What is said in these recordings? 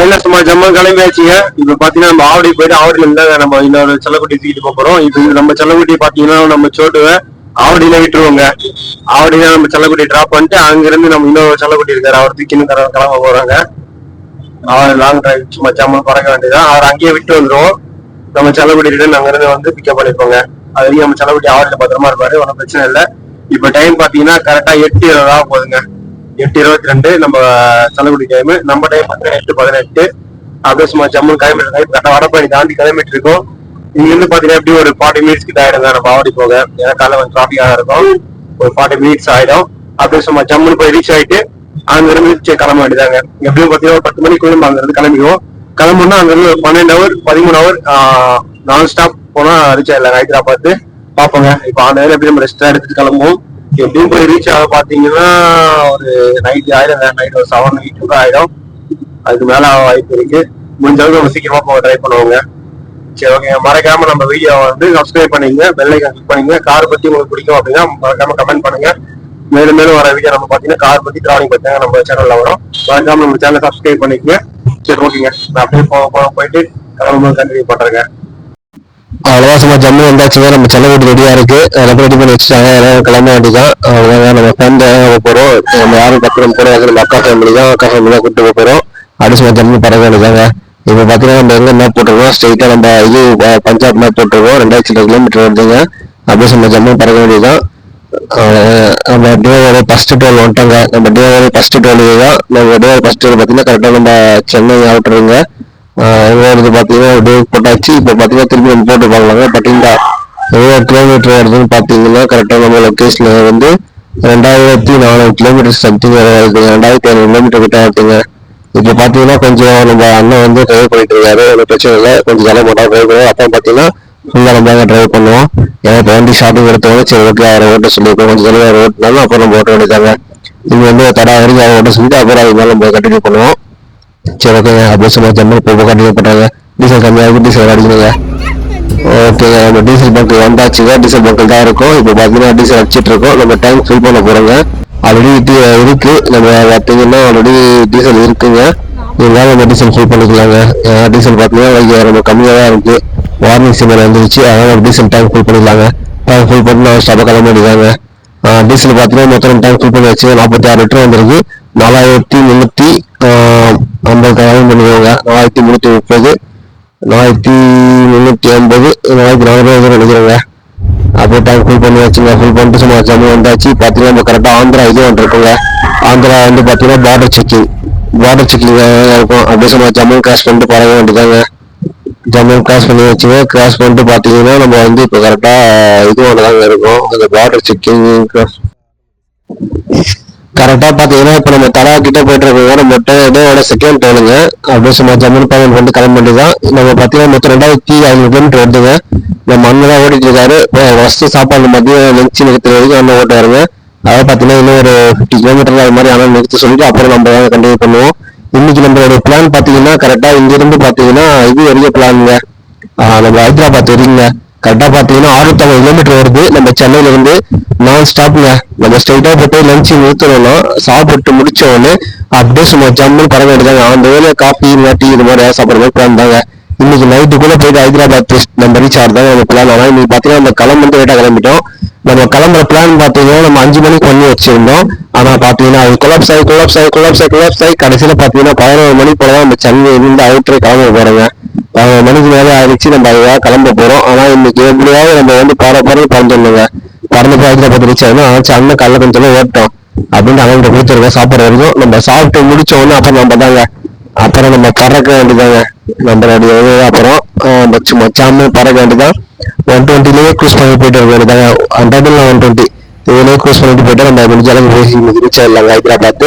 காலையில சும்மா ஜம்மன் கிளம்பியாச்சுங்க. இப்ப பாத்தீங்கன்னா நம்ம ஆவடி போயிட்டு ஆவடியில இருந்தாங்க நம்ம இன்னொரு செல்லக்குட்டி தூக்கிட்டு போறோம். இப்ப நம்ம செல்லக்குட்டி பாத்தீங்கன்னா நம்ம சோட்டுவை ஆவடியில விட்டுருவோங்க. ஆவடியில நம்ம செல்லக்குட்டி டிராப் பண்ணிட்டு அங்க இருந்து நம்ம இன்னொரு செல்லக்குட்டி இருக்காரு, அவர் தூக்கின்னு கிளம்ப போறாங்க. அவர் லாங் டிரைவ் சும்மா ஜம்மன் பறக்க வேண்டியதான். அவர் அங்கேயே விட்டு வந்துருவோம். நம்ம செல்லக்குட்டி ரிட்டர்ன் அங்க இருந்து வந்து பிக்கப் பண்ணிப்போங்க. அது வரைக்கும் நம்ம செல்லக்குட்டி ஆவடியில பத்திரமா இருப்பாரு, ஒன்றும் பிரச்சனை இல்லை. இப்ப டைம் பாத்தீங்கன்னா கரெக்டா 8:20 போகுதுங்க. 8:22 நம்ம செல்லக்குடி டைம். நம்ம டைம் 8:18. அப்படியே சும்மா ஜம்மு கிளம்பிட்டு கரெக்டா வடபழனி தாண்டி கிளம்பிட்டு இருக்கோம். இங்க இருந்து பாத்தீங்கன்னா எப்படி ஒரு 40 மினிட்ஸ் கிட்ட ஆயிடுங்க நம்ம ஆவடி போக. ஏன்னா காலைல கொஞ்சம் டிராபிக்காக இருக்கும், ஒரு 40 மினிட்ஸ் ஆயிடும். அப்படியே சும்மா ஜம்முன்னு போய் ரீச் ஆயிட்டு அங்க இருந்து கிளம்ப வேண்டியதாங்க. எப்படியும் பாத்தீங்கன்னா ஒரு 10 மணிக்குள்ள நம்ம அங்க இருந்து கிளம்பிடுவோம். கிளம்புனா அங்க இருந்து ஒரு 12 ஹவர் 13 ஹவர் நான் ஸ்டாப் போனா ரீச் ஆயிடலாம் ஹைதராபாத் பாப்போங்க. இப்ப அந்த நேரம் எப்படி நம்ம ரெஸ்ட் எடுத்துட்டு கிளம்புவோம். எப்படியும் போய் ரீச் ஆக பாத்தீங்கன்னா ஒரு நைட் ஆயிடுங்க. நைட் ஒரு 7 8 ஆயிடும். அதுக்கு மேல வாய்ப்பு இருக்கு. முடிஞ்ச அளவுக்கு நம்ம சீக்கிரமா போக ட்ரை பண்ணுவோங்க. சரி, ஓகே. மறக்காம நம்ம வீடியோ வந்து சப்ஸ்கிரைப் பண்ணிங்க, பெல் ஐகான் கிளிக் பண்ணிங்க. கார் பத்தி உங்களுக்கு பிடிக்கும் அப்படின்னா மறக்காம கமெண்ட் பண்ணுங்க. மேலும் மேலும் வர வீடியோ நம்ம பாத்தீங்கன்னா கார் பத்தி டிராவலிங் பத்தி நம்ம சேனல்ல வரும். மறக்காம நம்ம சேனலை சப்ஸ்கிரைப் பண்ணிக்கங்க. சரி, ஓகேங்க. நான் அப்படியே போயிட்டு கிளம்பும்போது கண்டினியூ பண்றேங்க. அவ்வளோதான், சும்மா ஜம்மு வந்தாச்சுங்க. நம்ம செல்லக்குட்டி ரெடியா இருக்கு, எல்லாம் ரெடி பண்ணி வச்சுட்டாங்க. எல்லாம் கிளம்ப வேண்டியதான். அவ்வளோதான், நம்ம ஃபேமிலி போறோம். நம்ம யாரும் பக்கம் போறோம், நம்ம அக்கா ஃபேமிலி தான் கூப்பிட்டு போறோம். அப்படி சும்மா ஜம்மு பறக்க வேண்டியதாங்க. இப்போ பார்த்தீங்கன்னா நம்ம எங்க மேப் போட்டுருக்கோம், ஸ்ட்ரெயிட்டா நம்ம இது பஞ்சாப் மேப் போட்டுருக்கோம். 2000 கிலோமீட்டர் வருதுங்க. அப்படியே சும்மா ஜம்மு பறக்க வேண்டியதான். நம்ம டேவோட ஃபர்ஸ்ட் டோல் வந்துட்டோங்க. நம்ம டேவோட ஃபர்ஸ்ட் டோல் இதுதான். நம்ம டேவோட ஃபர்ஸ்ட் டோல் பார்த்தீங்கன்னா கரெக்டாக நம்ம சென்னை அவுட்டருங்க. வருது பார்த்தீங்கன்னா டே போட்டாச்சு. இப்போ பார்த்தீங்கன்னா திரும்பி நம்ம போட்டு பார்க்கலாங்க. பார்த்தீங்கன்னா எவ்வளோ கிலோமீட்டர் வருதுன்னு பார்த்தீங்கன்னா கரெக்டாக நம்ம லொக்கேஷனில் வந்து 2400 கிலோமீட்டர் சம்திங் வருது. 2500 கிலோமீட்டர் கிட்ட வருதுங்க. இப்போ பார்த்தீங்கன்னா கொஞ்சம் நம்ம அண்ணன் வந்து டிரைவ் பண்ணிட்டு இருக்காரு, ஒன்றும் பிரச்சனை இல்லை. கொஞ்சம் ஜலம் போட்டா டிரைவ் பண்ணுவோம். அப்போ பார்த்தீங்கன்னா ஃபுல்லாக நம்ம டிரைவ் பண்ணுவோம். ஏன்னா இப்போ வண்டி ஷாப்பிங் எடுத்தவங்க சரி ஓகே அவரை ஓட்ட சொல்லியிருக்கோம். கொஞ்சம் ஜலம் அவர் ஓட்டினாலும் அப்புறம் நம்ம ஓட்ட வேண்டியதாங்க. இது வந்து தடா வரைக்கும் அவர் ஓட்ட சொல்லிட்டு அப்புறம் அது மேலே நம்ம கண்டினியூ பண்ணுவோம். சரி, ஓகேங்க. அப்படியே சும்மா ஜம்மு இப்போ கண்டினியூ பண்ணுறாங்க. டீசல் கம்மியாக டீசல் அடிக்கணுங்க. ஓகேங்க, நம்ம டீசல் பங்க் வந்தாச்சுங்க. டீசல் பங்க் தான் இருக்கும். இப்போ பார்த்தீங்கன்னா டீசல் அடிச்சிட்டு இருக்கோம். நம்ம டேங்க் ஃபில் பண்ண போகிறோங்க. ஆல்ரெடி இருக்கு, நம்ம பார்த்தீங்கன்னா ஆல்ரெடி டீசல் இருக்குங்க. இருந்தாலும் நம்ம டீசல் ஃபில் பண்ணிக்கலாங்க. டீசல் பார்த்தீங்கன்னா ரொம்ப கம்மியாக தான் இருக்கு. வார்னிங் சிம்பிள் வந்துருச்சு, அதனால நம்ம டீசல் டேங்க் ஃபில் பண்ணிக்கலாங்க. டேங்க் ஃபில் பண்ணி நம்ம ஸ்டாப்பாக கிளம்ப வேண்டியதாங்க. டீசல் பார்த்தீங்கன்னா மொத்தம் டேங்க் ஃபில் பண்ணி வச்சு 46 லிட்டர் வந்துருக்கு. 4350 பண்ணிக்கோங்க. 4330 4350 4400 நினைக்கிறேங்க. அப்படியே டேங்க் ஃபுல் பண்ணி வச்சுங்க. ஃபுல் பண்ணிட்டு சும்மா ஜம்மு வந்தாச்சு. பார்த்தீங்கன்னா நம்ம கரெக்டாக ஆந்திரா இது ஒன்று இருக்குங்க. ஆந்திரா வந்து பார்த்தீங்கன்னா பார்டர் செக்கிங் இருக்கும். அப்படியே சும்மா ஜம்மு கிராஸ் பண்ணிட்டு பழக வேண்டியதாங்க. ஜம்மு கிராஸ் பண்ணி வச்சுங்க. கிராஸ் பண்ணிட்டு பார்த்தீங்கன்னா நம்ம வந்து இப்போ கரெக்டாக இது ஒன்று தாங்க இருக்கும், அந்த பார்டர் செக்கிங் கரெக்டா பாத்தீங்கன்னா இப்ப நம்ம தலா கிட்ட போயிட்டு இருக்கோம். நம்ம டேவோட செகண்ட் டோனுங்க. அப்படியே சும்மா ஜம்மு பேமெண்ட் பண்ணிட்டு கிளம்ப வேண்டியதான். நம்ம பாத்தீங்கன்னா மொத்தம் 2500 கிலோமீட்டர் வருதுங்க. நம்ம அண்ணன் தான் ஓடிட்டு இருக்காரு. ஃபர்ஸ்ட் சாப்பாடு மதியம் லஞ்ச் நிறுத்துற வரைக்கும் அண்ணன் ஓட்டுவாருங்க. அதாவது பாத்தீங்கன்னா இன்னும் ஒரு 50 கிலோமீட்டர் அது மாதிரி அண்ணன் நிறுத்த சொல்லிட்டு அப்புறம் நம்ம கண்டினியூ பண்ணுவோம். இன்னைக்கு நம்மளோட பிளான் பாத்தீங்கன்னா கரெக்டா இங்க இருந்து பாத்தீங்கன்னா இது வரைக்கும் பிளானுங்க. நம்ம ஹைதராபாத் வரைக்குங்க. கரெக்டா பாத்தீங்கன்னா 650 கிலோமீட்டர் வருது. நம்ம சென்னையில இருந்து நான் ஸ்டாப்ங்க. நம்ம ஸ்ட்ரைட்டா போட்டு லஞ்ச் நிறுத்தணும்னா சாப்பிட்டு முடிச்ச உடனே அப்படியே சும்மா ஜம்முன்னு பறக்க வேண்டியதாங்க. அந்த வேலையை காஃபி டீ இது மாதிரி சாப்பிட்ற மாதிரி பிளான் தாங்க. இன்னைக்கு நைட்டுக்குள்ள போயிட்டு ஹைதராபாத் நம்ம ரீச் ஆகிறதாங்க நம்ம பிளான். ஆனால் இன்னைக்கு பாத்தீங்கன்னா நம்ம கிளம்பு லேட்டா கிளம்பிட்டோம். நம்ம கிளம்புற பிளான் பாத்தீங்கன்னா நம்ம 5 மணிக்கு பண்ணி வச்சிருந்தோம். ஆனா பாத்தீங்கன்னா அது கொலாப்ஸ் ஆகி கடைசியில பாத்தீங்கன்னா 11 மணி போலதான் நம்ம சென்னையில இருந்து அவுட்டரே கிளம்ப போறோங்க. 11 மணிக்கு மேலே ஆயிடுச்சு. நம்ம அதுக்காக கிளம்ப போறோம். ஆனா இன்னைக்கு எப்படியாவது நம்ம வந்து பறந்துடணுங்க. பறந்து போய் ஹைதராபாத் ரீச் ஆகணும். ஆனால் அண்ணன் கல்ல கொஞ்சம் ஓட்டோம் அப்படின்னு அண்ணன் கொடுத்துருக்கோம். சாப்பாடு வரைக்கும் நம்ம சாப்பிட்டு முடிச்ச உடனே அப்புறம் நம்ம தாங்க அப்புறம் நம்ம பறக்க வேண்டியதாங்க. நம்மளுடைய அப்புறம் மச்சாம பறக்க வேண்டியதான். 120லயே க்ரூஸ் பண்ணி போயிட்டு இருக்க வேண்டியதாங்க. 120 இதுலயே க்ரூஸ் பண்ணிட்டு போயிட்டு நம்ம முடிஞ்ச அளவுக்கு ரீச் ஆயிடலாங்க ஹைதராபாத்.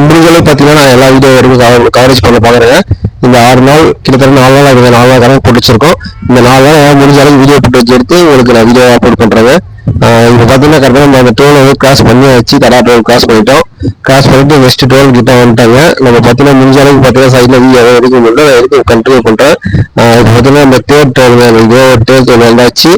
முடிஞ்சளவு பார்த்தீங்கன்னா நான் எல்லா வீடியோ வரைக்கும் கவரேஜ் பண்ண பார்க்குறேங்க. இந்த 6 நாள் கிட்டத்தட்ட 4 நாள் ஆகுது. 4 நாள் கணக்கு போட்டு வச்சிருக்கோம். இந்த 4 நாள் முடிஞ்ச அளவுக்கு வீடியோ போட்டு வச்சு எடுத்து உங்களுக்கு நான் வீடியோ அப்லோட் பண்ணுறேங்க. இப்போ பார்த்தீங்கன்னா கரெக்டாக நம்ம அந்த டோல் வந்து கிராஸ் பண்ணி வச்சு தடா டோல் கிராஸ் பண்ணிட்டோம். கிராஸ் பண்ணிட்டு நெக்ஸ்ட் டோல் கிட்ட வந்துட்டாங்க. நம்ம பார்த்தீங்கன்னா முடிஞ்ச அளவுக்கு பார்த்தீங்கன்னா சைடில் வீடியோ எடுக்க முடியல, எடுக்க கண்டினியூ பண்ணுறேன். இப்போ பார்த்தீங்கன்னா நம்ம தேர்ட் டோல் இதோ தேர்ட் டோல் வந்தாச்சு.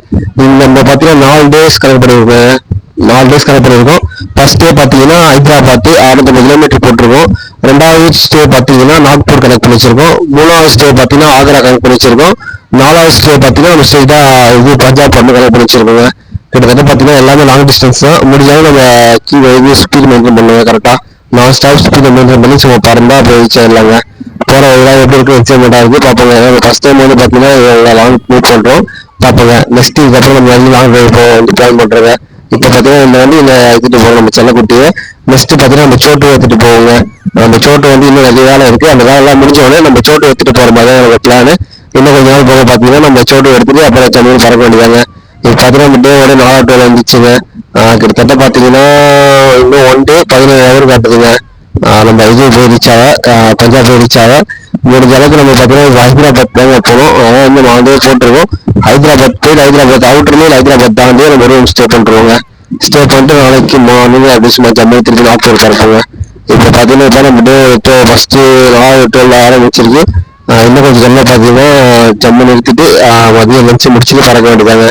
நம்ம பார்த்தீங்கன்னா 4 டேஸ் கணக்கு பண்ணியிருக்கேன். 4 டேஸ் கனெக்ட் பண்ணியிருக்கோம். ஃபர்ஸ்ட் டே பார்த்தீங்கன்னா ஹைதராபாத் 650 கிலோமீட்டர் போட்டிருக்கோம். 2வது ஸ்டே பார்த்தீங்கன்னா நாக்பூர் கனெக்ட் பண்ணி வச்சிருக்கோம். 3வது ஸ்டே பார்த்தீங்கன்னா ஆக்ரா கனெக்ட் பண்ணி வச்சிருக்கோம். 4வது ஸ்டே பார்த்தீங்கன்னா நம்ம ஸ்ட்ரெயிட்டா இது பஞ்சாப் வந்து கனெக்ட் பண்ணி வச்சிருக்கோங்க. கிட்டத்தட்ட பார்த்தீங்கன்னா எல்லாமே லாங் டிஸ்டன்ஸ் தான். முடிஞ்சாலும் நம்ம இது ஸ்பீட் மெயின்டைன் பண்ணுவோம் கரெக்டாக. நான் ஸ்டாப் ஸ்பீட் மெயின்டைன் பண்ணி சும்மா பறந்தா போய் வச்சிடலாங்க. போகிற வழியாக எப்படி இருக்கு எக்ஸைட்மெண்ட்டாக இருக்குது பார்ப்போங்க. ஃபர்ஸ்ட் டைம் வந்து பார்த்தீங்கன்னா லாங் மூவ் பண்ணுறோம் பார்ப்போங்க. நெக்ஸ்ட் இதுக்கப்புறம் நம்ம வந்து லாங் ட்ரைவ் வந்து பிளான் பண்ணுறோங்க. இப்போ பார்த்தீங்கன்னா இந்த வந்து இந்த எடுத்துகிட்டு போவோம் நம்ம செல்லக்குட்டியை. நெக்ஸ்ட் பார்த்தீங்கன்னா நம்ம சோட்டு எடுத்துகிட்டு போவோங்க. அந்த சோட்டு வந்து இன்னும் நிறைய வேலை இருக்குது. அந்த வேலைலாம் முடிஞ்ச உடனே நம்ம சோட்டு எடுத்துகிட்டு போகிற மாதிரி தான் நம்ம பிளான். இன்னும் கொஞ்ச நாள் போக பார்த்தீங்கன்னா நம்ம சோட்டு எடுத்துட்டு அப்புறம் சென்னையில் பறக்க வேண்டியதாங்க. இப்போ பார்த்தீங்கன்னா நம்ம டேவோட 4 டோல் வந்துச்சுங்க. கிட்டத்தட்ட பார்த்தீங்கன்னா இன்னும் 1 டே 17 ஹவர் காட்டுதுங்க. நம்ம இது போய் ரீச் ஆக பஞ்சாப் போய் ரீச் ஆக முடிஞ்ச அளவுக்கு நம்ம பார்த்தீங்கன்னா ஹைதராபாத் தாங்க போகணும். அதான் வந்து 4 டே போட்டுருவோம். ஹைதராபாத் போய் ஹைதராபாத் அவுட்டர்லேயே ஹைதராபாத் தாண்டி நம்ம ரூம் ஸ்டே பண்ணுறோங்க. ஸ்டே பண்ணிட்டு நாளைக்கு மார்னிங் அப்படி சும்மா ஜம்மு திருப்பி நாக்பூர் கிடப்போங்க. இப்போ பார்த்தீங்கன்னா இப்போ நம்ம டே ஃபர்ஸ்ட்டு 4 டோல் ஆரம்பிச்சிருக்கு. இன்னும் கொஞ்சம் ஜம்மில் பார்த்தீங்கன்னா ஜம்மு நிறுத்திட்டு மதியம் லஞ்சு முடிச்சுட்டு பறக்க வேண்டியதாங்க.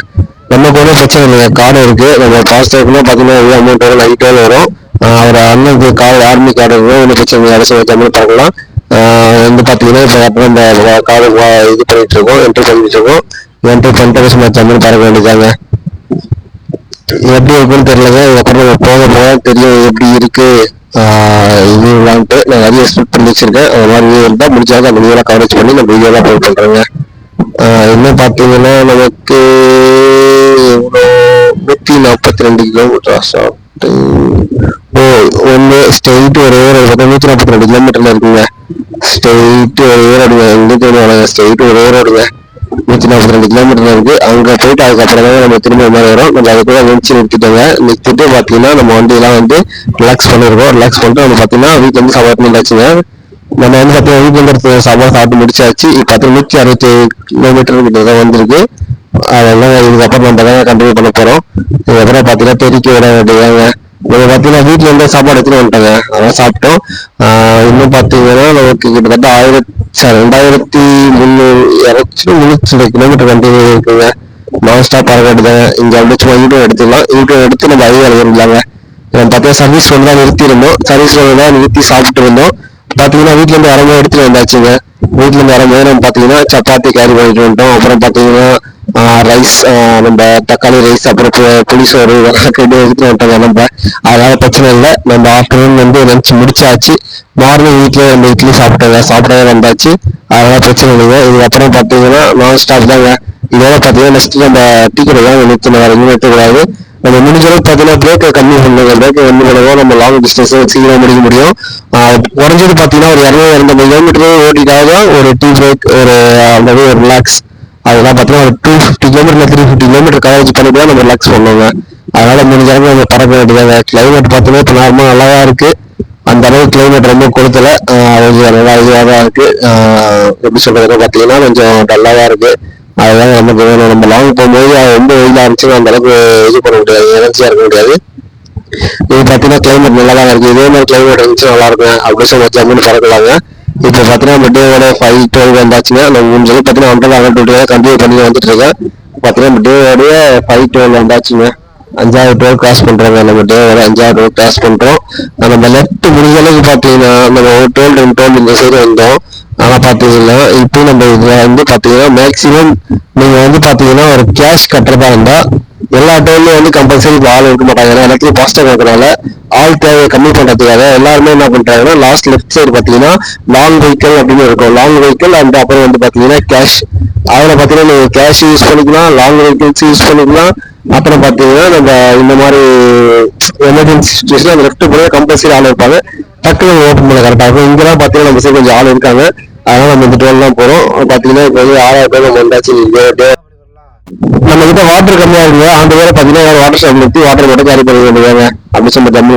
நமக்கு ஒன்றும் பிரச்சனை இல்லைங்க. கார்டு இருக்கு. நம்ம பாஸ்ட் இருக்குன்னா பார்த்தீங்கன்னா எவ்வளோ அமௌண்ட் வரும், நைட்டோடு வரும். அவர் அண்ணனுக்கு கார்டு ஆர்மி கார்டு இருக்கும். ஒன்றும் பிரச்சனை இல்லை. அரசு ஜம்மு பறக்கலாம். வந்து பார்த்தீங்கன்னா இப்போ அப்புறம் இந்த கார்டு இது பண்ணிட்டு இருக்கோம், என்ட்ரி பண்ணிட்டு இருக்கோம். என்ட்ரி பண்ணிட்டு சும்மா ஜம்மு பறக்க வேண்டியதாங்க. எப்படி இருக்குன்னு தெரியலங்க. இதுக்கப்புறம் நம்ம போக தெரியும் எப்படி இருக்கு இது விளாண்டுட்டு நான் நிறைய எக்ஸ்பெக்ட் பண்ணி வச்சிருக்கேன். அந்த மாதிரி வீடியோ இருந்தால் முடிஞ்சாலும் அந்த வீடியோலாம் கவரேஜ் பண்ணி நம்ம வீடியோலாம் அப்லோட் பண்ணுறேங்க. இன்னும் பார்த்தீங்கன்னா நமக்கு எவ்வளோ 142 கிலோமீட்டர் ஷார்ட்டு. ஒன்று ஸ்ட்ரெயிட் ஒரு 142 கிலோமீட்டர்ல இருக்குங்க. ஸ்ட்ரெயிட் ஒரு ரோடுங்க. எங்கே தோணுவாங்க ஸ்ட்ரெயிட் ஒரு ரோடுங்க. 142 கிலோமீட்டர் இருக்கு. அங்க போயிட்டு அதுக்கப்புறம் தான் நம்ம திரும்ப மாதிரி வரும். நம்ம அதுக்குள்ள லஞ்ச் நிறுத்திட்டு பாத்தீங்கன்னா நம்ம வண்டியெல்லாம் வந்து ரிலாக்ஸ் பண்ணிருக்கோம். ரிலாக்ஸ் பண்ணிட்டு நம்ம பாத்தீங்கன்னா வீட்டுல இருந்து சாப்பாடு பண்ணியாச்சுங்க. நம்ம வந்து பாத்தீங்கன்னா வீட்டுல இருந்து சாப்பாடு சாப்பிட்டு முடிச்சாச்சு. இப்போ 167 கிலோமீட்டர் கிட்ட தான் வந்திருக்கு. அதெல்லாம் இதுக்கப்புறம் நம்ம தான் கண்டினியூ பண்ண போறோம். இதுக்கப்புறம் பாத்தீங்கன்னா தெறிக்க விட வேண்டியதாங்க. நம்ம பாத்தீங்கன்னா வீட்டுல இருந்து சாப்பாடு எடுத்துட்டு வந்துட்டாங்க. அதெல்லாம் சாப்பிட்டோம். இன்னும் பாத்தீங்கன்னா நமக்கு கிட்டத்தட்ட 2300 கிலோமீட்டர் வண்டி இருக்குங்க. நான் ஸ்டாப் பறக்க வேண்டியதாங்க. இங்க அப்படி சும்மா யூடியூப் எடுத்துக்கலாம். யூடியூப் எடுத்து நம்ம அதிகம் எழுதிடலாங்க. நம்ம பார்த்தீங்கன்னா சர்வீஸ் ரோடு தான் நிறுத்தி இருந்தோம். சர்வீஸ் ரோடு தான் நிறுத்தி சாப்பிட்டு இருந்தோம். பாத்தீங்கன்னா வீட்டுல இருந்து வரும்போது எடுத்துட்டு வந்தாச்சுங்க. வீட்டுல இருந்து வரும்போது நம்ம பாத்தீங்கன்னா சப்பாத்தி கேரி பண்ணிட்டு வந்துட்டோம். அப்புறம் பாத்தீங்கன்னா ரைஸ், நம்ம தக்காளி ரைஸ், அப்புறம் புளிசோறு இதெல்லாம் எடுத்துட்டு வந்துட்டோங்க. நம்ம அதனால பிரச்சனை இல்லை. நம்ம ஆஃப்டர்நூன் வந்து லஞ்ச் முடிச்சாச்சு. மார்னிங் வீட்டில் நம்ம இட்லி சாப்பிடவே வந்தாச்சு. அதனால பிரச்சனை இல்லைங்க. இதுக்கப்புறம் பார்த்தீங்கன்னா நான் ஸ்டாப் தாங்க. இதோட பார்த்தீங்கன்னா நெக்ஸ்ட் நம்ம டீ கடை தான் நிறுத்தணும். வேறு எங்கேயும் நிறுத்தக்கூடாது. நம்ம முடிஞ்ச அளவுக்கு பார்த்தீங்கன்னா பிரேக்கை கம்மி பண்ணுங்க. பிரேக்கை கம்மி பண்ணுவோம். நம்ம லாங் டிஸ்டன்ஸ் சீக்கிரம் முடிக்க முடியும். குறைஞ்சது பார்த்தீங்கன்னா ஒரு 200 கிலோமீட்டர் ஓட்டிட்டாக ஒரு டீ பிரேக், ஒரு அந்த ஒரு ரிலாக்ஸ், அதெல்லாம் பார்த்தீங்கன்னா ஒரு 250 கிலோமீட்டர் 350 கிலோமீட்டர் கவரேஜ் பண்ணிட்டு தான் நம்ம ரிலாக்ஸ் பண்ணுவோங்க. அதனால முடிஞ்ச அளவுக்கு நம்ம பறக்க வேண்டியதாங்க. கிளைமேட் பார்த்தீங்கன்னா இப்போ நார்மலாக நல்லா தான் இருக்கு. அந்த அளவுக்கு கிளைமேட் ரொம்ப கொடுக்கல. கொஞ்சம் நல்லா இதுவாக தான் இருக்கு. எப்படி சொல்றதுன்னு பார்த்தீங்கன்னா கொஞ்சம் டல்லாக இருக்கு. அதுதான் நமக்கு வேணும். நம்ம லாங் போகும்போது ரொம்ப வெயிலாக இருந்துச்சுன்னா அந்த அளவுக்கு இது பண்ண முடியாது, எனர்ஜியாக இருக்க முடியாது. இது பார்த்தீங்கன்னா கிளைமேட் நல்லா தான் இருக்கு. இதே மாதிரி கிளைமேட் இருந்துச்சு நல்லா இருக்கும். அப்படி சொல்லி ஜம்முன்னு பறக்கலாங்க. இப்போ பார்த்தீங்கன்னா நம்ம டேவோட 5:12 வந்தாச்சுங்க. நம்ம முடிஞ்சது பார்த்தீங்கன்னா 120 கண்டினியூ பண்ணி வந்துட்டு இருக்கேன். பார்த்தீங்கன்னா நம்ம டேவோடைய 5:12 வந்தாச்சுங்க. 5வது டோல் கிராஸ் பண்றோங்க. நம்ம டேவோட 5வது டோல் கிராஸ் பண்றோம். நம்ம லெஃப்ட் முடிஞ்ச அளவுக்கு பார்த்தீங்கன்னா நம்ம ஒரு டோல் 2 டோல் இந்த சைடு வந்தோம். ஆனா பாத்தீங்கன்னா இப்போ நம்ம இதுல வந்து பாத்தீங்கன்னா மேக்சிமம் நீங்க வந்து பாத்தீங்கன்னா ஒரு கேஷ் கட்டுறதா இருந்தா எல்லா டோல்லையும் வந்து கம்பல்சரி ஆள் இருக்க மாட்டாங்க. ஏன்னா எல்லாத்தையும் ஃபாஸ்ட்டாக இருக்கிறனால ஆள் தேவையை கம்மி பண்றதுக்காக எல்லாருமே என்ன பண்றாங்கன்னா லாஸ்ட் லெஃப்ட் சைடு பாத்தீங்கன்னா லாங் வெஹிக்கிள் அப்படின்னு இருக்கும். லாங் வெஹிக்கிள் அண்ட் அப்புறம் வந்து பாத்தீங்கன்னா கேஷ். அதில் பாத்தீங்கன்னா நீங்க கேஷ் யூஸ் பண்ணிக்கலாம், லாங் வெஹிக்கிள்ஸ் யூஸ் பண்ணிக்கலாம். அப்புறம் பாத்தீங்கன்னா நம்ம இந்த மாதிரி எமர்ஜென்சி சுச்சுவேஷன் அந்த லெஃப்ட் போய் கம்பல்சரி ஆள் இருப்பாங்க. டக்குனு ஓப்பன் பண்ண கரெக்டாக இருக்கும். இங்கெல்லாம் பாத்தீங்கன்னா நம்ம சைடு கொஞ்சம் ஆள் இருக்காங்க. அதனால நம்ம இந்த டோல் தான் போறோம். பாத்தீங்கன்னா இப்போ வந்து 6,000 டோல் நம்ம வந்தாச்சு. நம்ம கிட்ட வாட்டர் கம்மியா இருக்குங்க. அந்த வேலை பாத்தீங்கன்னா வாட்டர் ஷாப் நிறுத்தி வாட்டர் மட்டும் கேரி பண்ண வேண்டியதாங்க. அப்படி சொல்லி தண்ணி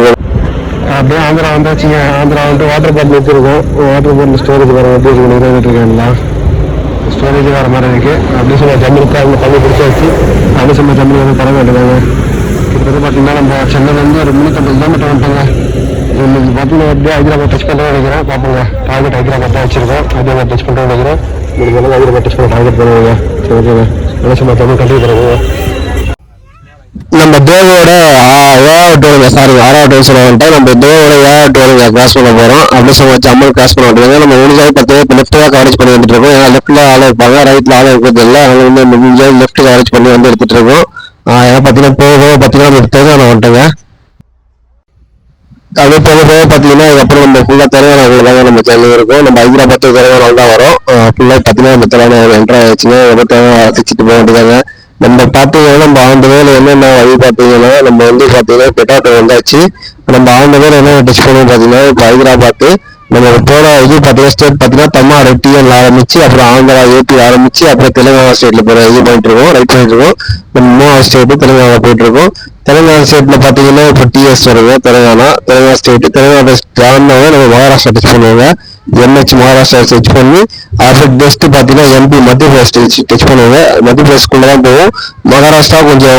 அப்படியே ஆந்திரா வந்தாச்சுங்க. ஆந்திரா வந்து வாட்டர் பாட்டில் வச்சிருக்கோம். வாட்டர் பாட்டில் ஸ்டோரேஜ் வர எப்படி இருக்கீங்களா? ஸ்டோரேஜ் வர மாதிரி இருக்கு. அப்படி சொல்லி ஜம்முக்கு அவங்க தண்ணி பிடிச்சாச்சு. அப்படி சொல்லி ஜம்மு வந்து தர வேண்டியதாங்க. கிட்டத்தட்ட பார்த்தீங்கன்னா நம்ம சென்னையிலேருந்து ஒரு 350 கிலோமீட்டர் வந்துட்டோங்க. இன்னைக்கு பார்த்தீங்கன்னா அப்படியே ஹைதராபாத் டச் பண்ணுறோம் நினைக்கிறேன். பார்ப்போங்க. டார்கெட் ஹைதராபாத் தான் வச்சிருக்கோம். ஹைதராபாத் டச் பண்ணுறோம் நினைக்கிறேன். முடிஞ்ச ஹைதராபாத் டச் பண்ண டார்கெட் பண்ணுவாங்க. சரி ஓகேங்க. நல்லா சும்மா தமிழ் கண்டிப்பாக தருவோம். நம்ம தேவோட ஏழாவது சாரி 6வது சொல்லுவாங்க. நம்ம தேவோட 7வது கிராஸ் பண்ண போறோம். அப்படி சொல்லி அம்மன் கிராஸ் பண்ண மாட்டேங்க. நம்ம முடிஞ்சாலும் 10 லெஃப்ட் தான் கவரேஜ் பண்ணி வந்துட்டு இருக்கோம். ஏன்னா லெஃப்ட்ல ஆள் இருப்பாங்க, ரைட்ல ஆள் இருக்கிறது இல்லை. அவங்க வந்து முடிஞ்சாலும் லெஃப்ட் கவரேஜ் பண்ணி வந்து எடுத்துட்டு இருக்கோம். ஏன்னா பார்த்தீங்கன்னா போக பார்த்தீங்கன்னா நம்ம தேவையான வந்துட்டுங்க. அப்படியே போக போக பார்த்தீங்கன்னா அதுக்கப்புறம் நம்ம ஃபுல்லாக தெலுங்கானாவில் தாங்க நம்ம சென்னை இருக்கும். நம்ம ஹைதராபாத் தெலுங்கானாவில் தான் வரும். ஃபுல்லாக பார்த்தீங்கன்னா நம்ம தெலுங்கானா என்ட்ரு ஆயிடுச்சுன்னா ரொம்ப தேவை வச்சுட்டு போக வேண்டியதாங்க. நம்ம பார்த்தீங்கன்னா நம்ம ஆண்டு வேலை என்னென்ன வழி பார்த்தீங்கன்னா நம்ம வந்து பார்த்தீங்கன்னா பெட்டாட்டோ வந்தாச்சு. நம்ம ஆண்டு வேலை என்ன டச் பண்ணுவோம் பார்த்தீங்கன்னா இப்போ ஹைதராபாத் நம்ம போன இது பார்த்தீங்கன்னா ஸ்டேட் பார்த்தீங்கன்னா தமிழ்நாடு டிஎன்ல ஆரம்பிச்சு அப்புறம் ஆந்திரா ஏபி ஆரம்பிச்சு அப்புறம் தெலுங்கானா ஸ்டேட்ல போகிற இது பண்ணிட்டு இருக்கோம், ரைட் பண்ணிட்டு இருக்கோம். நம்ம 3வது ஸ்டேட்டு தெலுங்கானா போயிட்டு இருக்கோம். தெலுங்கானா ஸ்டேட்ல பார்த்தீங்கன்னா இப்போ டிஎஸ் வருது. தெலுங்கானா ஸ்டேட் தெலுங்கானா தாண்டினவங்க நம்ம மகாராஷ்டிரா டச் பண்ணுவாங்க. என்ஹெச் மகாராஷ்டிரா டச் பண்ணி அப்புறம் நெக்ஸ்ட் பார்த்தீங்கன்னா எம்பி மத்திய பிரதேஷ் டச் பண்ணுவாங்க. மத்திய பிரதேஷ்குள்ள தான் போவோம். மகாராஷ்டிராவும் கொஞ்சம்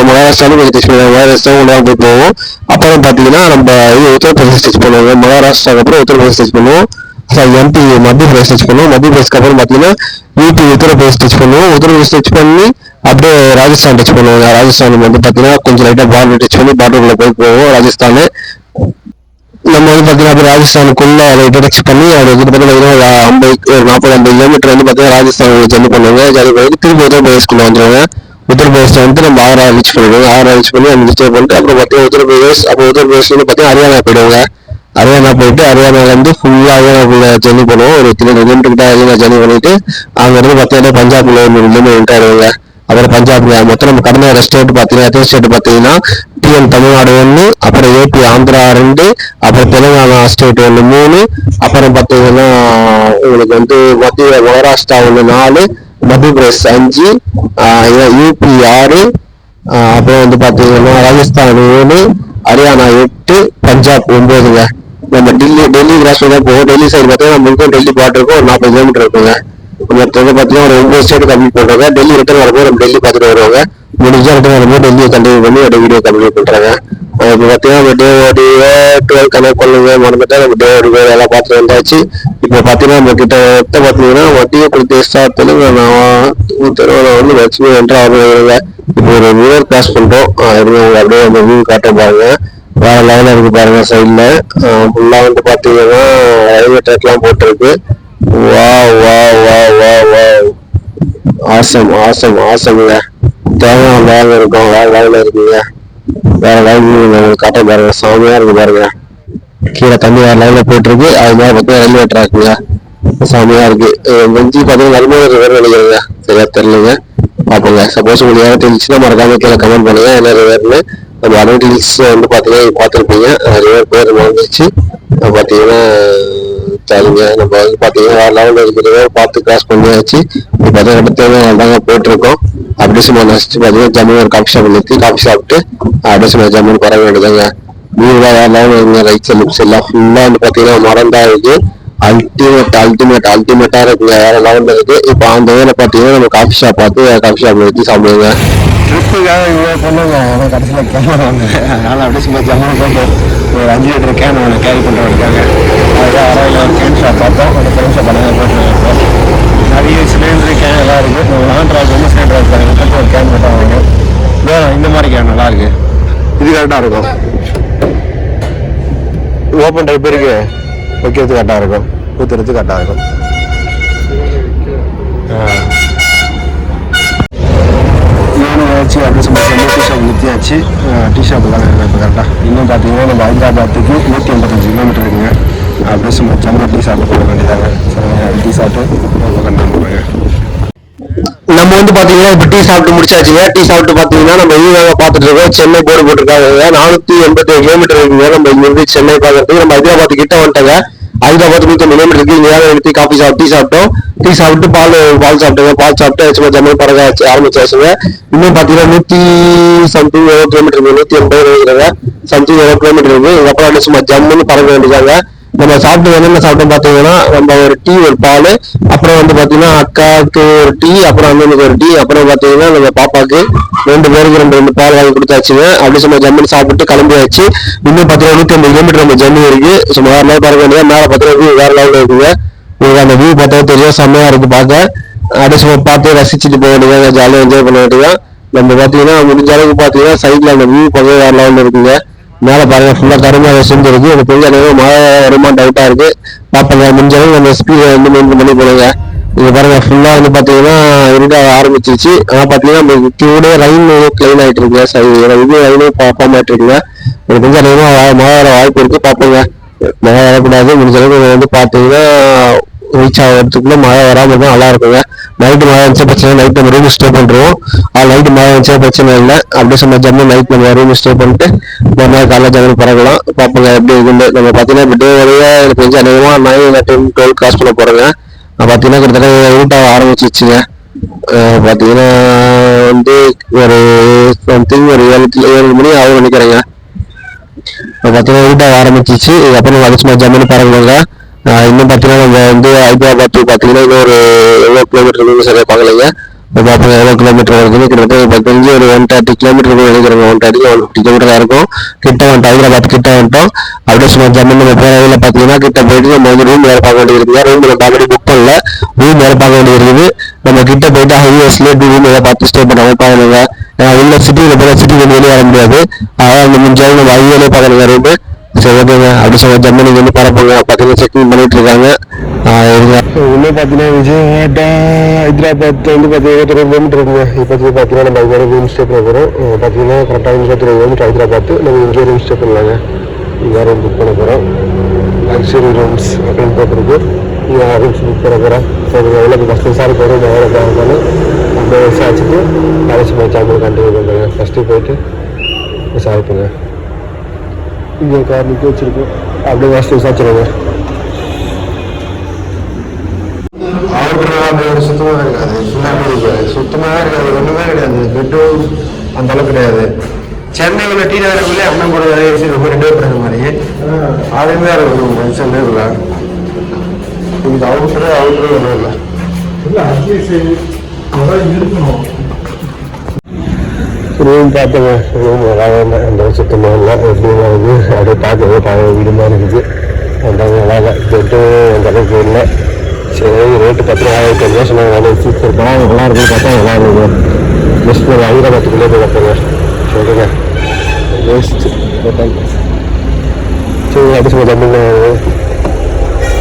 டச் பண்ணுவாங்க. மகாராஷ்டிராவுக்குள்ள தான் போய் போவோம். அப்புறம் பார்த்தீங்கன்னா நம்ம இது உத்தரப்பிரதேஷ் டச் பண்ணுவாங்க. மகாராஷ்டிராவுக்கு அப்புறம் உத்தரப்பிரதேஷ் டச் பண்ணுவோம். எம்பி மத்திய பிரதேஷ் டச் பண்ணுவோம். மத்திய பிரதேஷ்க்கு அப்புறம் பார்த்தீங்கன்னா யூபி உத்தரப்பிரதேஷ் டச் பண்ணுவோம். உத்தரப்பிரதேஷ் டச் பண்ணி அப்படியே ராஜஸ்தான் டச் பண்ணுவாங்க. ராஜஸ்தான் வந்து பார்த்தீங்கன்னா கொஞ்சம் லைட்டாக பார்டர் டச் பண்ணி பார்டருக்குள்ள போவோம் ராஜஸ்தான். நம்ம வந்து பார்த்தீங்கன்னா அப்படி ராஜஸ்தானுக்குள்ள லைட்டாக டச் பண்ணி அது வந்து பார்த்தீங்கன்னா 40 கிலோமீட்டர் வந்து பார்த்தீங்கன்னா ராஜஸ்தான் ஜெர்னி பண்ணுவாங்க. ஜெர்னி பண்ணிட்டு திருப்பி உத்தரப்பிரதேஷ்குள்ள வந்துடுவாங்க. உத்தரப்பிரதேஷ் வந்து நம்ம ஆக்ரா ரீச் பண்ணுவோம். ஆக்ரா ரீச் பண்ணி அந்த ஸ்டே பண்ணிட்டு அப்புறம் பார்த்தீங்கன்னா உத்தரப்பிரதேஷ் அப்புறம் உத்தரப்பிரதேஷ் வந்து பார்த்தீங்கன்னா ஹரியானா போயிடுவாங்க. ஹரியானா போயிட்டு ஹரியானால இருந்து ஃபுல்லாக ஹரியானாக்குள்ள ஜெர்னி பண்ணுவோம். ஒரு 3 கிலோமீட்டர் கிட்ட ஹரியானா ஜெர்னி பண்ணிட்டு அங்கிருந்து பார்த்தீங்கன்னா பஞ்சாப்ல என்ட்ரு ஆயிடுவாங்க. அப்புறம் பஞ்சாப்ல மொத்தம் நம்ம கடந்த வர ஸ்டேட் பார்த்தீங்கன்னா எத்தனை ஸ்டேட் பார்த்தீங்கன்னா டிஎன் தமிழ்நாடு 1, அப்புறம் ஏபி ஆந்திரா 2, அப்புறம் தெலுங்கானா ஸ்டேட் 1 3, அப்புறம் பார்த்தீங்கன்னா உங்களுக்கு வந்து மத்திய மகாராஷ்டிரா 4, மத்திய பிரதேஷ் 5, யூபி 6, அப்புறம் வந்து பார்த்தீங்கன்னா ராஜஸ்தான் 7, ஹரியானா 8, பஞ்சாப் 9ங்க. நம்ம டெல்லி கிராஸ் தான் போவோம். டெல்லி சைடு பார்த்தீங்கன்னா நம்மளுக்கும் டெல்லி பார்ட் இருக்கும். ஒரு 40 கிலோமீட்டர் இருக்குங்க. மொத்தம் பார்த்தீங்கன்னா ஒரு 9 ஸ்டேட் கம்ப்ளீட் பண்ணுறாங்க. டெல்லி ரிட்டர்ன் வரும்போது நம்ம டெல்லி பார்த்துட்டு வருவாங்க. முடிஞ்சா ரிட்டர்ன் வரும்போது டெல்லியை கண்டினியூ பண்ணி ஒரு வீடியோ கம்ப்ளீட் பண்ணுறாங்க. இப்போ பார்த்தீங்கன்னா நம்ம டேவோடைய 12 கனெக்ட் பண்ணுங்க மறந்துட்டா நம்ம டேவோடைய எல்லாம் பார்த்துட்டு வந்தாச்சு. இப்போ பார்த்தீங்கன்னா நம்ம கிட்ட பார்த்தீங்கன்னா மத்திய பிரதேசா தெலுங்கானா வந்து லட்சுமி என்ட்ரா வருவாங்க. இப்போ ஒரு ரிவர் கிராஸ் பண்ணுறோம். அப்படியே அந்த வியூ காட்ட பாருங்க. வேற லெவலில் இருக்கு பாருங்க. சைடில் ஃபுல்லாக வந்து பார்த்தீங்கன்னா ரயில்வே ட்ராக்லாம் போட்டிருக்கு. வா வா வா வா வா ஆசம்ங்க. தேவையான வேலை இருக்கும். வேற லெவலில் இருக்குங்க. வேற லெவல் காட்ட பாருங்க. சாமியா இருக்கு பாருங்க. கீழே தண்ணி வேற லெவலில் போயிட்டு இருக்கு. அது மாதிரி பார்த்தீங்கன்னா ரயில்வே ட்ராக்குங்க. சாமியா இருக்கு. நெஞ்சு பார்த்தீங்கன்னா நல்மோது வேறு நினைக்கிறேங்க. சரியா தெரியலங்க. பார்ப்போங்க. சப்போஸ் உங்களுக்கு யாரும் தெரிஞ்சுன்னா மறக்காம கீழே கமெண்ட் பண்ணுங்க. என்ன ரிவர்னு நம்ம அட்வர்டைஸ் வந்து பார்த்தீங்கன்னா பார்த்துருப்பீங்க. ரிவர் பேர் வந்துருச்சு. பார்த்தீங்கன்னா சரிங்க. நம்ம வந்து பார்த்தீங்கன்னா வேற லெவலில் இருக்கிறத பார்த்து கிராஸ் பண்ணியாச்சு. இப்போ பார்த்தீங்கன்னா இடத்துல தாங்க போயிட்டு இருக்கோம். அப்படியே சும்மா நெக்ஸ்ட் பார்த்தீங்கன்னா ஜம்முன்னு ஒரு காஃபி ஷாப் நிறுத்தி காஃபி சாப்பிட்டு அப்படியே சும்மா ஜம்முன்னு பறக்க வேண்டியதாங்க. வியூலாம் வேற லெவலில் இருக்குங்க. ரைட் சைட் லெஃப்ட் சைட்லாம் ஃபுல்லாக வந்து பார்த்தீங்கன்னா மரம் தான் இருக்கு. அல்டிமேட்டா இருக்குங்க. வேற லெவலில் இருக்கு. இப்போ அந்த வேலை பார்த்தீங்கன்னா நம்ம காஃபி ஷாப் பார்த்து காஃபி ஷாப் நிறுத்தி சாப்பிடுங்க. ட்ரிப்புக்காக இவ்வளோ பண்ணுங்க. ஆனால் கடைசியில் கேமராங்க. அதனால் அப்படியே சும்மா ஜம்முன்னு போட்டு ஒரு 5 லிட்டர் கேன் ஒன்று கேரி பண்ணுறதுக்காக அதுதான் அரையில் ஒரு கேன் ஷாப் பார்த்தோம். அந்த கேன் ஷாப் பண்ணாங்க போட்டு நிறைய சிலிண்டர் கேன் எல்லாம் இருக்குது. நம்ம லாங் ட்ராக் வந்து சிலிண்டர் பாருங்க. ஒரு கேன் மட்டும் வாங்க. வேணும் இந்த மாதிரி கேன் நல்லா இருக்கு. இது கரெக்டாக இருக்கும். ஓப்பன் டைப் இருக்கு. வைக்கிறது கரெக்டாக இருக்கும். ஊற்றுறது கரெக்டாக இருக்கும். வச்சு அப்படி சொல்லி டீ ஷாப் நிறுத்தியாச்சு. டீ ஷாப் தான் இப்போ கரெக்டாக. இன்னும் பார்த்தீங்கன்னா நம்ம ஹைதராபாத்துக்கு 185 கிலோமீட்டர் இருக்குங்க. அப்படியே சும்மா ஜம்மா டீ சாப்பிட்டு போக வேண்டியதாங்க. சரிங்க. டீ சாப்பிட்டு போங்க. நம்ம வந்து பார்த்தீங்கன்னா இப்போ டீ சாப்பிட்டு முடிச்சாச்சுங்க. டீ சாப்பிட்டு பார்த்தீங்கன்னா நம்ம இதுவாக பார்த்துட்டு இருக்கோம். சென்னை போர்டு போட்டிருக்காங்க. 487 கிலோமீட்டர் இருக்குங்க. நம்ம இங்கிருந்து சென்னை பார்க்கறதுக்கு நம்ம ஹைதராபாத் கிட்ட வந்துட்டாங்க. ஹைதராபாத் 150 கிலோமீட்டர் இருக்கு. இங்கே எடுத்து காஃபி டீ சாப்பிட்டோம். டீ சாப்பிட்டு பால் சாப்பிட்டோங்க. பால் சாப்பிட்டு சும்மா ஜம்மல் பறக்க ஆரம்பிச்சாச்சுங்க. இன்னும் பார்த்தீங்கன்னா 100 சம்திங் எவ்வளோ கிலோமீட்டர் இருக்கு. 180 சம்திங் எவ்வளோ கிலோமீட்டர் இருக்கு. இதுக்கப்புறம் சும்மா ஜம்முன்னு பறக்க வேண்டியதாங்க. நம்ம சாப்பிட்டு என்னென்ன சாப்பிட்டோம் பார்த்தீங்கன்னா நம்ம ஒரு டீ ஒரு பால், அப்புறம் வந்து பார்த்தீங்கன்னா அக்காவுக்கு ஒரு டீ, அப்புறம் அண்ணனுக்கு ஒரு டீ, அப்புறம் பார்த்தீங்கன்னா நம்ம பாப்பாவுக்கு 2 பேருக்கு 2 பால் வாங்கி கொடுத்தாச்சுங்க. அப்படி சும்மா ஜம்முன்னு சாப்பிட்டு கிளம்பியாச்சு. இன்னும் பார்த்தீங்கன்னா 150 கிலோமீட்டர் நம்ம ஜம்மு இருக்கு. சும்மா வேற லெவல் பறக்க வேண்டியது. மேலே பார்த்தீங்கன்னா வேற லெவலில் இருக்குங்க. உங்களுக்கு அந்த வியூ பார்த்தா தெரியும். செம்மையா இருக்கு பார்க்க. அப்படியே சும்மா பார்த்து ரசிச்சுட்டு போக வேண்டியதான். ஜாலியாக என்ஜாய் பண்ண வேண்டியதான். நம்ம பாத்தீங்கன்னா முடிஞ்ச அளவுக்கு பாத்தீங்கன்னா சைட்ல அந்த வியூ கொஞ்சம் வேற லெவல்ல இருக்குங்க. மேல பாருங்க ஃபுல்லா கருமையாக செஞ்சிருக்கு. எனக்கு தெரிஞ்ச அளவு மழை வருமா டவுட்டா இருக்கு. பாப்பங்க முடிஞ்ச அளவுக்கு நம்ம ஸ்பீடை வந்து மெயின்டைன் பண்ணி போடுங்க. இங்க பாருங்க ஃபுல்லா வந்து பாத்தீங்கன்னா இருக்க ஆரம்பிச்சிருச்சு. ஆனா பாத்தீங்கன்னா நம்ம கூட லைன் கிளைன் ஆயிட்டு இருக்கு. சரி இது லைனும் ஃபார்ம் ஆயிட்டு இருக்குங்க. எனக்கு தெரிஞ்ச அளவு மழை வர வாய்ப்பு இருக்கு. பாப்போங்க மழை வரக்கூடாது. முடிஞ்ச அளவுக்கு வந்து பாத்தீங்கன்னா ரீச் ஆகிறதுக்குள்ள மழை வராம இருந்தா நல்லா இருக்குங்க. நைட்டு மழை வந்துச்சா பிரச்சனை, நைட் நம்ம ரூம் ஸ்டே பண்றோம். நைட்டு மழை வந்துச்சா பிரச்சனை இல்லை. அப்படியே சொன்ன ஜம்மு நைட் நம்ம ரூம் ஸ்டே பண்ணிட்டு மறுநாள் காலைல ஜம்மு பறக்கலாம். பார்ப்போங்க எப்படி இருக்குன்னு. நம்ம பார்த்தீங்கன்னா டே வழியா எனக்கு தெரிஞ்சு அதிகமாக 9, 10, 12 கிராஸ் பண்ண போறேங்க. பார்த்தீங்கன்னா கிட்டத்தட்ட ரூட்டாக ஆரம்பிச்சிச்சுங்க. பார்த்தீங்கன்னா வந்து ஒரு சம்திங் ஒரு 7 மணி ஆகும் நினைக்கிறேங்க. பார்த்தீங்கன்னா ரூட்டாக ஆரம்பிச்சிச்சு. இதுக்கப்புறம் அதிகமாக ஜம்முன்னு பறக்கணுங்க. இன்னும் பார்த்தீங்கன்னா நம்ம வந்து ஹைதராபாத் பார்த்தீங்கன்னா இன்னொரு எவ்வளோ கிலோமீட்டர் சரியா பார்க்கலைங்க. பார்ப்போம் எவ்வளோ கிலோமீட்டர் வருதுன்னு. கிட்டத்தட்ட தெரிஞ்சு ஒரு 130 கிலோமீட்டர் நினைக்கிறோங்க. 130 150 கிலோமீட்டர் தான் இருக்கும். கிட்ட வந்துட்டோம், ஹைதராபாத் கிட்ட வந்துட்டோம். அப்படியே சும்மா ஜம்மு நம்ம போகிற வழியில் பார்த்தீங்கன்னா கிட்ட போயிட்டு நம்ம வந்து ரூம் வேறு பார்க்க வேண்டியிருக்குங்க. ரூம் நம்ம ஆல்ரெடி புக் பண்ணல, ரூம் வேறு பார்க்க வேண்டியிருக்குது. நம்ம கிட்ட போயிட்டு ஹைவேஸ்லேயே ரூம் ஏதாவது பார்த்து ஸ்டே பண்ண பார்க்கணுங்க. உள்ள சிட்டியில் போய் சிட்டி வந்து வெளியே வர முடியாது. அதாவது அந்த முடிஞ்சாலும் நம்ம ஹைவேலே பார்க்கணுங்க ரூமு. சரி ஓகேங்க. அப்படி சொல்ல ஜம்மு நீங்கள் வந்து பரப்புங்க. பார்த்தீங்கன்னா செக்கிங் பண்ணிட்டு இருக்காங்க. இன்னும் பார்த்தீங்கன்னா விஜயவாடா ஹைதராபாத் வந்து பார்த்தீங்கன்னா 20 கிலோமீட்டர் இருக்குங்க. இப்போ பார்த்தீங்கன்னா நம்ம இங்கே ரூம் ஸ்டே பண்ண போகிறோம். பார்த்தீங்கன்னா கரெக்டாக 20 கிலோமீட்டர் ஹைதராபாத். நம்ம இங்கே ரூம் ஸ்டே பண்ணலாங்க. இங்கே ரூம் புக் பண்ண போகிறோம். லக்ஸரி ரூம்ஸ் அப்படின்னு போட்டிருக்கு. இங்கே ரூம்ஸ் புக் பண்ண போகிறோம். சரி எவ்வளோ ஃபஸ்ட்டு விசாரிக்க வரும். எவ்வளோ இருந்தாலும் அந்த விசாரிச்சுட்டு கடைசி போய் ஜம்மு கண்டினியூ பண்ணுறேங்க. ஃபஸ்ட்டு போயிட்டு விசாரிப்புங்க. இங்கே கார் நிற்க வச்சுருக்கோம். அப்படியே ஃபஸ்ட்டு விசாரிச்சிருங்க. அவுட்ரு சுத்தமாக இருக்காது. சுத்தமாக இருக்காது. ஒன்றுமே கிடையாது. பெட்ரூம் அந்த அளவுக்கு கிடையாது. சென்னையில் டி நகருக்குள்ளே அண்ணன் கூட ஏசி ரொம்ப 2 பேர் பண்ணுற மாதிரி அதுவுமே இருக்கும். டென்ஷன் இல்லை. இது அவுட்ரு ஒன்றும் இல்லை. ரூம் பார்த்துங்க. ரூம் நல்லா அந்த சுத்தமாக இல்லை. எப்படி வருது அப்படியே பார்க்கவே பழைய வீடு மாதிரி இருக்குது. அந்த நல்லா பெட்டு அந்த அளவுக்கு இல்லை. சரி ரேட்டு 10,000 சொன்னாங்க. நல்லா இருக்குன்னு பார்த்தா நல்லா இருக்கும். ஜஸ்ட் ஒரு ஹைதராபாத்துக்குள்ளே போய் பார்ப்போங்க. சொல்லுங்க வேஸ்ட்டு. சரி அப்படி சொல்ல தமிழ்ல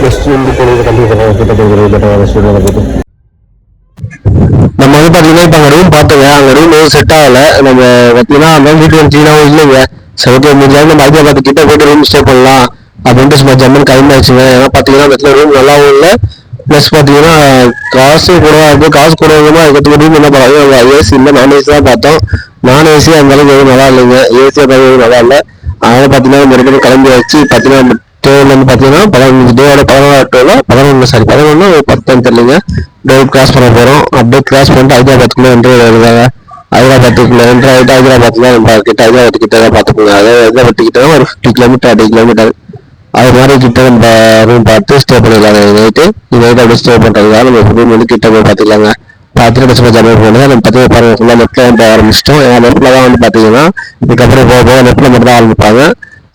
ஜஸ்ட் வந்து போய் கம்ப்ளீட் பண்ணுவாங்க. கிட்ட போய் ஸ்டூடியோவில் போய்ட்டு நம்ம வந்து பார்த்தீங்கன்னா இப்போ அங்கே ரூம் பார்த்தோங்க. அங்கே ரூம் செட் ஆகலை. நம்ம பார்த்தீங்கன்னா அந்த வீட்டு வந்துச்சின்னாவும் இல்லைங்க. சரி ஓகே முடிஞ்சாலும் நம்ம ஹைதராபாத் கிட்ட போய்ட்டு ரூம் ஸ்டே பண்ணலாம் அப்படின்ட்டு சும்மா ஜம்முன்னு கிளம்பியாச்சுங்க. ஏன்னா பார்த்தீங்கன்னா அந்த ரூம் நல்லாவும் இல்லை. ப்ளஸ் பார்த்தீங்கன்னா காசு கூடவா இருக்குது. காசு கூடவா அதுக்கு ரூம் என்ன பண்ணாங்க. ஏசி இல்லை, நான் ஏசி தான் பார்த்தோம். நான் ஏசி அந்த அளவுக்கு எதுவும் நல்லா இல்லைங்க. ஏசியாக எதுவும் நல்லா இல்லை. அதனால் பார்த்தீங்கன்னா மறுபடியும் கிளம்பி வச்சு பார்த்தீங்கன்னா டோல் வந்து பார்த்தீங்கன்னா 15 டேவோட 14 டோல 11 10 தெரியலைங்க. டோல் கிராஸ் பண்ண போகிறோம். அப்படியே கிராஸ் பண்ணிட்டு ஹைதராபாத்துக்குள்ளே என்ட்ரி வருதாங்க. ஹைதராபாத்துக்குள்ளே என்ட்ரி ஆகிட்டு ஹைதராபாத்தில் நம்ம கிட்ட ஹைதராபாத் கிட்ட தான் பார்த்துக்கோங்க. அதாவது ஹைதராபாத் கிட்ட தான் ஒரு 50 கிலோமீட்டர் 30 கிலோமீட்டர் அது மாதிரி கிட்ட நம்ம ரூம் பார்த்து ஸ்டே பண்ணிடலாங்க. நைட்டு அப்படியே ஸ்டே பண்ணுறதுக்காக நம்ம ரூம் வந்து கிட்ட போய் பார்த்துக்கலாங்க. பார்த்துட்டு சும்மா ஜம்மு போனது நம்ம பார்த்தீங்கன்னா பாருங்க ஃபுல்லாக நெட்டில் வந்து ஆரம்பிச்சிட்டோம். ஏன்னா நெட்டில் தான் வந்து பார்த்தீங்கன்னா இதுக்கப்புறம் போக நெட்டில் மட்டும் தான் ஆரம்பிப்பாங்க.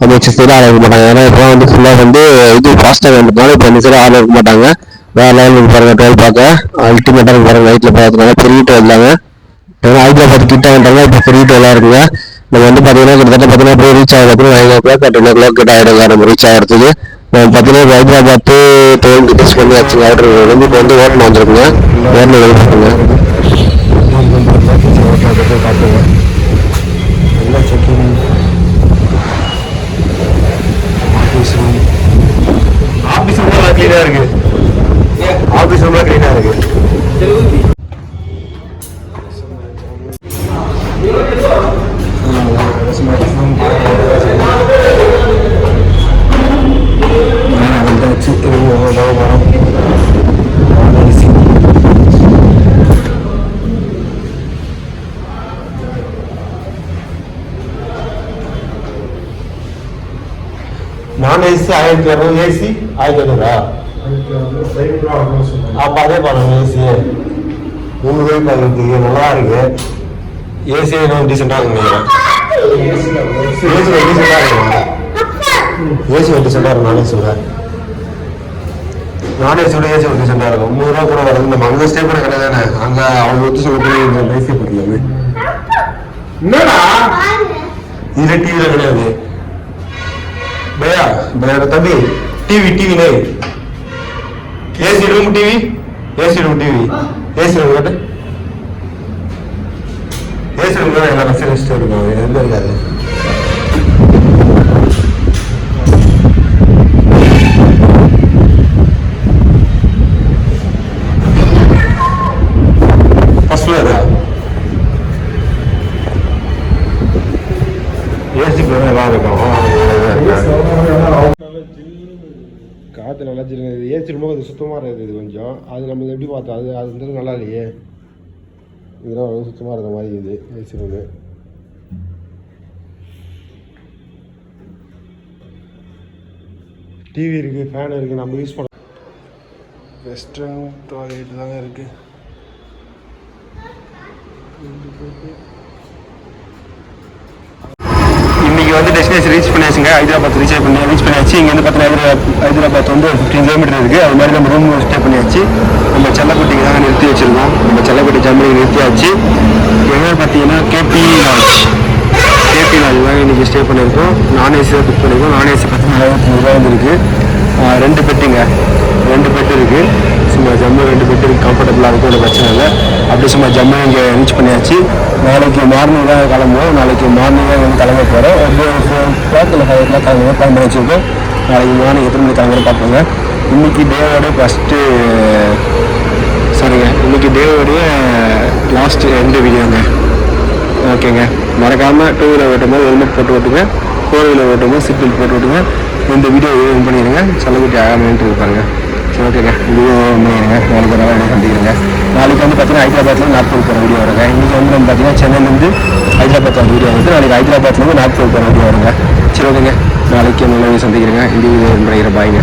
அந்த சைடாக ஆள் இருக்க மாட்டாங்க. ஏன்னா இப்போ வந்து ஃபுல்லாக வந்து இது ஃபாஸ்ட்டாக வந்துருந்தாலும் இப்போ இந்த சைடு ஆள் இருக்க மாட்டாங்க. வேறு லெவலுக்கு பாருங்கள். டோல் பார்க்க அல்டிமேட்டாக பாருங்கள். நைட்டில் பார்த்துனால பெரிய டோல் தாங்க. ஏன்னா ஹைதராபாத் கிட்ட வந்துட்டாங்க. இப்போ பெரிய டோலாக இருக்குங்க. நம்ம வந்து பார்த்தீங்கன்னா கிட்டத்தட்ட பார்த்தீங்கன்னா போய் ரீச் ஆகிறதுக்கு 9 o'clock 10 o'clock கிட்ட ஆகிடுங்க. நம்ம ரீச் ஆகிறதுக்கு பார்த்தீங்கன்னா ஹைதராபாத்து டோல் டெஸ்ட் பண்ணி ஆச்சுங்க. ஆர்டர் வந்து இப்போ வந்து ஓட்டணும் வந்துருக்குங்க. ஓட்டணும் எழுதிப்பாங்க. பார்த்துங்க எல்லாம் செக்கிங். ஆஃபீஸ் ரொம்ப க்ளீனாக இருக்குது. ஆஃபீஸ் ரொம்ப க்ளீனாக இருக்குது. நான் ஏசி 1200, ஏசி 1500. அப்போ அதே பண்ணுங்க. ஏசி 3 ரூபாய் பார்க்கறதுக்கு நல்லா இருக்கு. ஏசி இன்னும் டீசெண்டாக இருக்குங்க. ஏசி டீசெண்டாக இருக்குங்க. ஏசி டீசெண்டாக இருக்கும். நானே சொல்கிறேன். நான்ஏசியோட ஏசி டீசெண்டாக இருக்கும். 3 ரூபா கூட வருது. நம்ம அங்கே ஸ்டே பண்ண கிடையாது தானே. அங்கே அவங்க வந்து சொல்ல ஏசி போட்டுருக்காங்க. என்னடா இதுல டிவில கிடையாது. பயா பயா தம்பி TV AC room TV AC room கேட்டு ஏசி ரூம் தான் எல்லா ரெசிடென்ஸ்டும் இருக்கும். எதுவும் இருக்காது. ஃபர்ஸ்ட் ஃப்ளோரா ஏசி ரூம் நல்லா இருக்கும். காற்று நல்லா ஜில்லுங்க. ஏசி ரொம்ப கொஞ்சம் சுத்தமாக இருக்குது. இது கொஞ்சம் அது நம்ம எப்படி பார்த்தோம் அது அது வந்து நல்லா இல்லையே. இதெல்லாம் ரொம்ப சுத்தமாக இருக்க மாதிரி இது ஏசி ரூமு. டிவி இருக்குது, ஃபேன் இருக்குது. நம்ம யூஸ் பண்ண வெஸ்டர்ன் டாய்லெட் தாங்க இருக்குது. இன்னைக்கு வந்து டெஸ்டினேஷன் ரீச் பண்ணியாச்சுங்க. ஹைதராபாத் ரீச் பண்ணியாச்சு. இங்கே வந்து பார்த்தீங்கன்னா ஹைதராபாத் வந்து 15 கிலோமீட்டர் இருக்குது. அது மாதிரி நம்ம ரூம் ஸ்டே பண்ணியாச்சு. நம்ம செல்லக்குட்டிக்கு தாங்க நிறுத்தி வச்சுருக்கோம். நம்ம செல்லக்குட்டி ஜம்மிக்கு நிறுத்தியாச்சு. எங்கே பார்த்தீங்கன்னா கேபி லாட்ஜ் தான் இன்றைக்கி ஸ்டே பண்ணியிருக்கோம். நான்ஏசி தான் புக் பண்ணியிருக்கோம். நான்ஏசி பார்த்தீங்கன்னா 25 வந்துருக்கு. 2 பெட்டுங்க, 2 பெட்டு இருக்குது. சும்மா ஜம்மு 2 பெட்டு இருக்குது. கம்ஃபர்டபுளாக இருக்கும், ஒன்றும் பிரச்சனை இல்லை. அப்படி சும்மா ஜம்மு இங்கே ரீச் பண்ணியாச்சு. நாளைக்கு மார்னிங் தான் கிளம்புவோம். நாளைக்கு மார்னிங் தான் வந்து கிளம்ப போகிறோம். ஒரு 4 o'clock இல்லை 5 o'clock கிளம்புவோம். பிளான் பண்ணி வச்சுருக்கோம். நாளைக்கு மார்னிங் எத்தனை மணி கிளம்புறோம் பார்ப்போங்க. இன்றைக்கி டேவோட இன்றைக்கி டேவோடைய லாஸ்ட் எந்த வீடியோங்க. ஓகேங்க, மறக்காமல் 2 வீலர் ஓட்டும்போது ஹெல்மெட் போட்டு ஓட்டுங்க. 4 வீலர் ஓட்டும்போது சீட் பெல்ட் போட்டு ஓட்டுங்க. இந்த வீடியோ ஏன் பண்ணிடுங்க. செல்லக்குட்டி ஆகாமன்ட்டு இருப்பாங்க. சரி ஓகேங்க, இதுவும் பண்ணிடுங்க. நாளைக்கு ஒரு நாள் சந்திக்கிறேங்க. நாளைக்கு வந்து பார்த்தீங்கன்னா ஹைதராபாத்தில் நாக்பூர் போகிற வீடியோ வருங்க. இன்றைக்கி வந்து நம்ம பார்த்தீங்கன்னா சென்னையிலேருந்து ஹைதராபாத் வீடியோ வந்து நாளைக்கு ஹைதராபாத்லேருந்து நாக்பூர் போகிற வீடியோ வருங்க. சரி ஓகேங்க, நாளைக்கு நல்ல சந்திக்கிறேங்க. இந்த வீடியோ பண்ணிக்கிற பாய்ங்க.